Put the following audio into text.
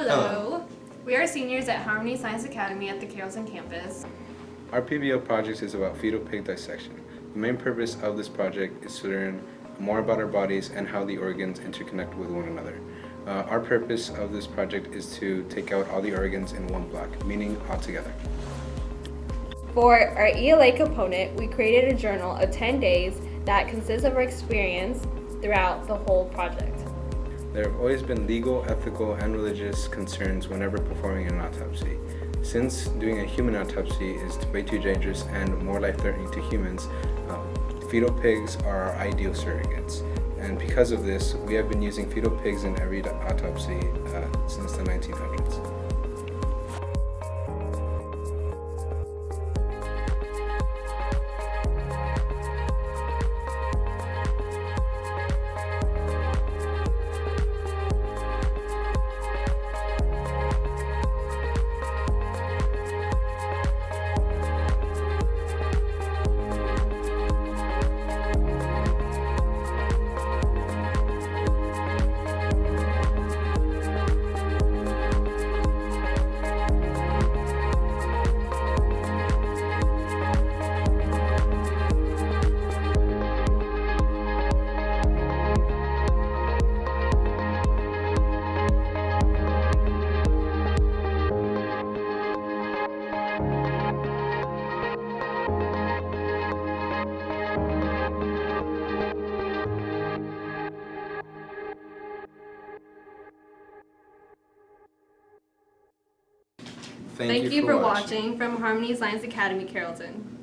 Hello. We are seniors at Harmony Science Academy at the Carrollton campus. Our PBL project is about fetal pig dissection. The main purpose of this project is to learn more about our bodies and how the organs interconnect with one another. Our purpose of this project is to take out all the organs in one block, meaning all together. For our ELA component, we created a journal of 10 days that consists of our experience throughout the whole project. There have always been legal, ethical, and religious concerns whenever performing an autopsy. Since doing a human autopsy is way too dangerous and more life-threatening to humans, fetal pigs are our ideal surrogates. And because of this, we have been using fetal pigs in every autopsy since the 1900s. Thank you for watching from Harmony Science Academy-Carrollton.